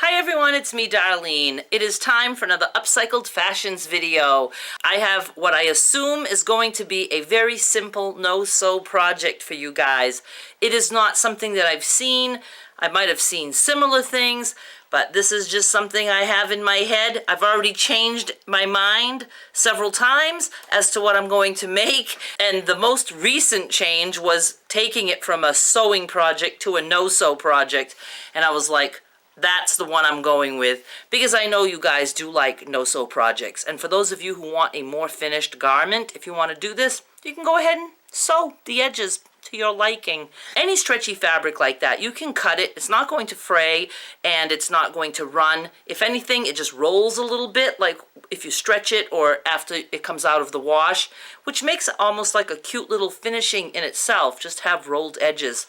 Hi everyone, it's me Darlene. It is time for another Upcycled Fashions video. I have what I assume is going to be a very simple no-sew project for you guys. It is not something that I've seen. I might have seen similar things, but this is just something I have in my head. I've already changed my mind several times as to what I'm going to make, and the most recent change was taking it from a sewing project to a no-sew project, and I was like, that's the one I'm going with, because I know you guys do like no-sew projects. And for those of you who want a more finished garment, if you want to do this, you can go ahead and sew the edges to your liking. Any stretchy fabric like that, you can cut it. It's not going to fray and it's not going to run. If anything, it just rolls a little bit, like if you stretch it or after it comes out of the wash, which makes it almost like a cute little finishing in itself, just have rolled edges.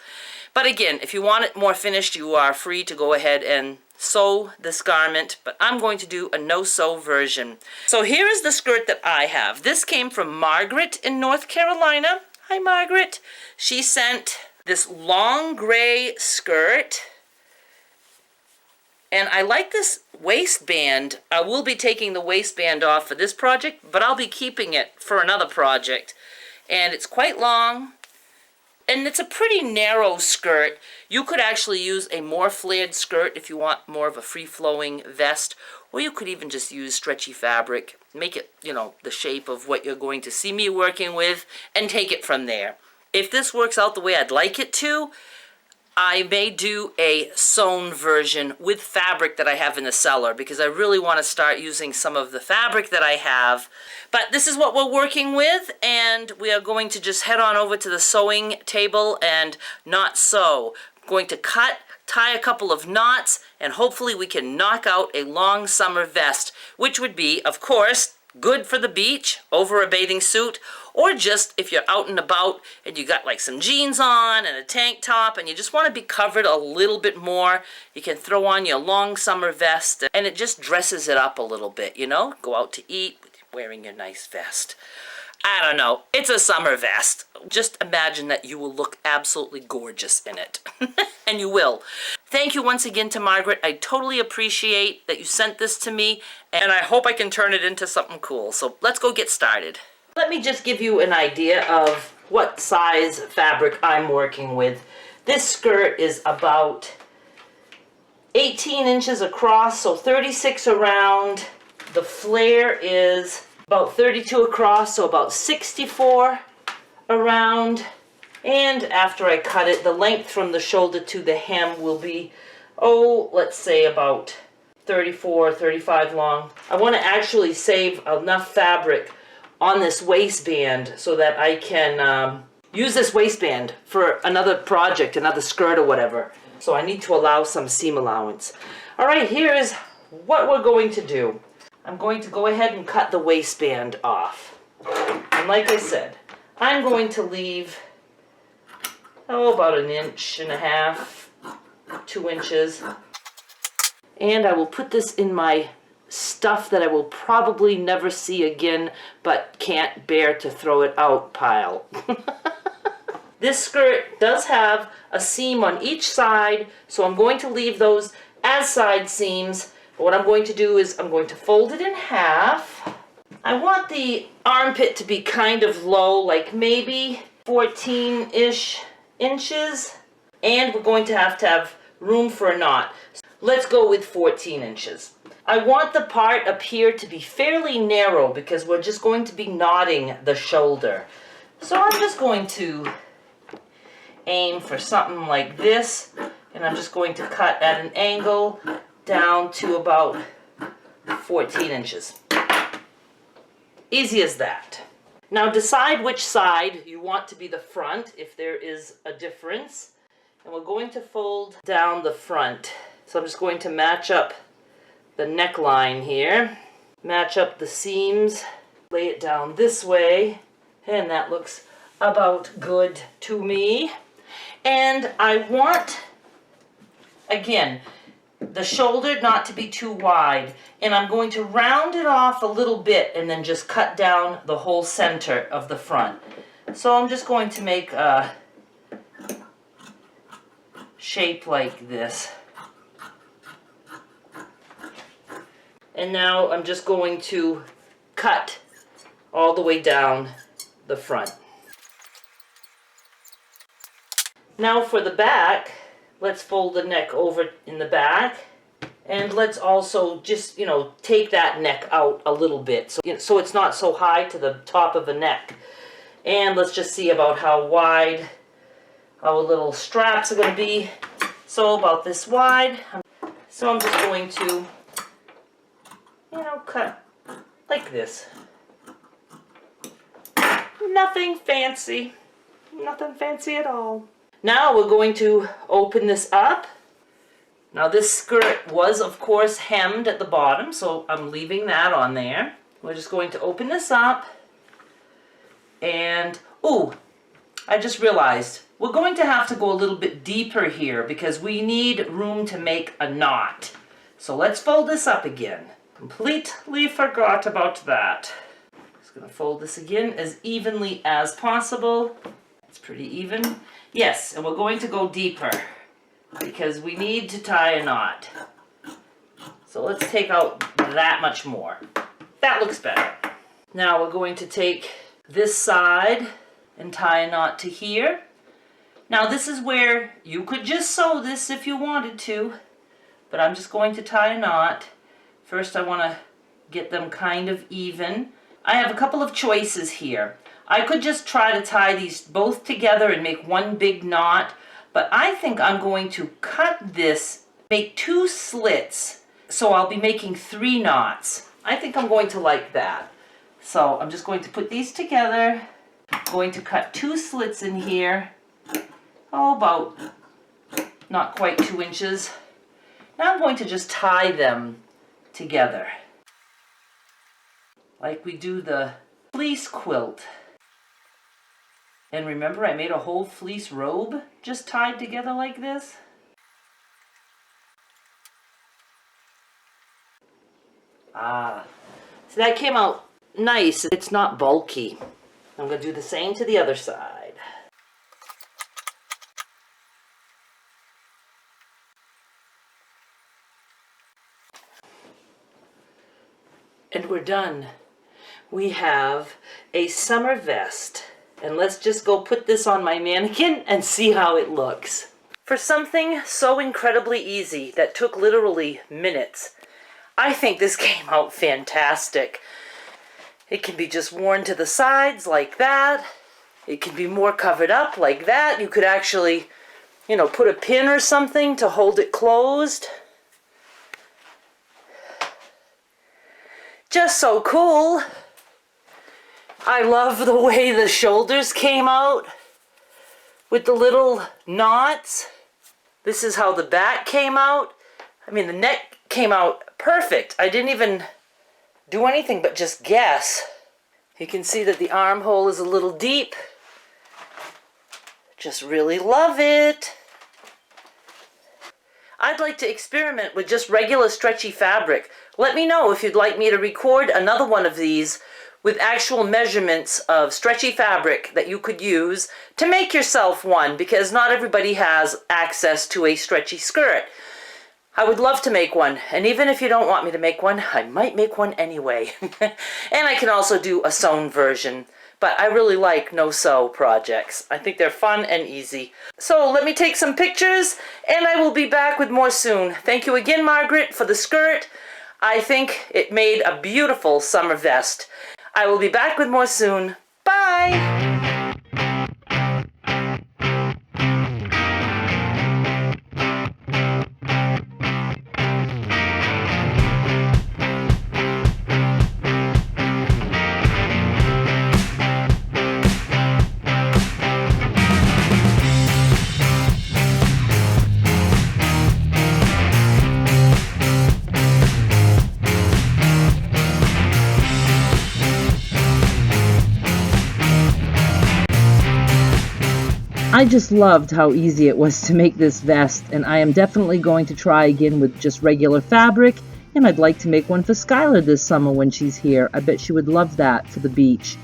But again, if you want it more finished, you are free to go ahead and sew this garment, but I'm going to do a no-sew version. So here is the skirt that I have. This came from Margaret in North Carolina. Hi, Margaret. She sent this long gray skirt, and I like this waistband. I will be taking the waistband off for this project, but I'll be keeping it for another project. And it's quite long. And it's a pretty narrow skirt. You could actually use a more flared skirt if you want more of a free-flowing vest, or you could even just use stretchy fabric, make it, the shape of what you're going to see me working with, and take it from there. If this works out the way I'd like it to, I may do a sewn version with fabric that I have in the cellar, because I really want to start using some of the fabric that I have. But this is what we're working with, and we are going to just head on over to the sewing table and not sew. I'm going to cut, tie a couple of knots, and hopefully we can knock out a long summer vest, which would be, of course, good for the beach over a bathing suit, or just if you're out and about and you got like some jeans on and a tank top and you just want to be covered a little bit more, you can throw on your long summer vest and it just dresses it up a little bit, go out to eat wearing your nice vest. I don't know, it's a summer vest. Just imagine that you will look absolutely gorgeous in it. And you will. Thank you once again to Margaret. I totally appreciate that you sent this to me, and I hope I can turn it into something cool. So let's go get started. Let me just give you an idea of what size fabric I'm working with. This skirt is about 18 inches across, so 36 around. The flare is about 32 across, so about 64 around. And after I cut it, the length from the shoulder to the hem will be, let's say about 34, 35 long. I want to actually save enough fabric on this waistband so that I can use this waistband for another project, another skirt or whatever. So I need to allow some seam allowance. All right, here is what we're going to do. I'm going to go ahead and cut the waistband off. And like I said, I'm going to leave, about 1.5 inches, 2 inches. And I will put this in my stuff that I will probably never see again, but can't bear to throw it out pile. This skirt does have a seam on each side, so I'm going to leave those as side seams. But what I'm going to do is I'm going to fold it in half. I want the armpit to be kind of low, like maybe 14-ish inches. And we're going to have room for a knot. Let's go with 14 inches. I want the part up here to be fairly narrow because we're just going to be knotting the shoulder. So I'm just going to aim for something like this, and I'm just going to cut at an angle down to about 14 inches. Easy as that. Now decide which side you want to be the front, if there is a difference. And we're going to fold down the front. So I'm just going to match up the neckline here, match up the seams, lay it down this way, and that looks about good to me. And I want, again, the shoulder not to be too wide, and I'm going to round it off a little bit and then just cut down the whole center of the front. So I'm just going to make a shape like this. And now I'm just going to cut all the way down the front. Now for the back, let's fold the neck over in the back. And let's also just, take that neck out a little bit so it's not so high to the top of the neck. And let's just see about how wide our little straps are going to be. So about this wide. So I'm just going to, cut like this. Nothing fancy. Nothing fancy at all. Now we're going to open this up. Now this skirt was, of course, hemmed at the bottom, so I'm leaving that on there. We're just going to open this up. And, ooh, I just realized we're going to have to go a little bit deeper here because we need room to make a knot. So let's fold this up again. Completely forgot about that. Just going to fold this again as evenly as possible. It's pretty even. Yes, and we're going to go deeper because we need to tie a knot. So let's take out that much more. That looks better. Now we're going to take this side and tie a knot to here. Now this is where you could just sew this if you wanted to, but I'm just going to tie a knot. First I want to get them kind of even. I have a couple of choices here. I could just try to tie these both together and make one big knot, but I think I'm going to cut this, make 2 slits, so I'll be making 3 knots. I think I'm going to like that. So I'm just going to put these together. I'm going to cut 2 slits in here. Oh, about not quite 2 inches. Now I'm going to just tie them together like we do the fleece quilt. And remember, I made a whole fleece robe just tied together like this. Ah, so that came out nice. It's not bulky. I'm going to do the same to the other side. And we're done. We have a summer vest. And let's just go put this on my mannequin and see how it looks. For something so incredibly easy that took literally minutes, I think this came out fantastic. It can be just worn to the sides like that. It can be more covered up like that. You could actually, put a pin or something to hold it closed. Just so cool. I love the way the shoulders came out with the little knots. This is how the back came out. I mean, the neck came out perfect. I didn't even do anything but just guess. You can see that the armhole is a little deep. Just really love it. I'd like to experiment with just regular stretchy fabric. Let me know if you'd like me to record another one of these with actual measurements of stretchy fabric that you could use to make yourself one, because not everybody has access to a stretchy skirt. I would love to make one, and even if you don't want me to make one, I might make one anyway. And I can also do a sewn version, but I really like no-sew projects. I think they're fun and easy. So let me take some pictures, and I will be back with more soon. Thank you again, Margaret, for the skirt. I think it made a beautiful summer vest. I will be back with more soon. Bye! I just loved how easy it was to make this vest, and I am definitely going to try again with just regular fabric, and I'd like to make one for Skylar this summer when she's here. I bet she would love that for the beach.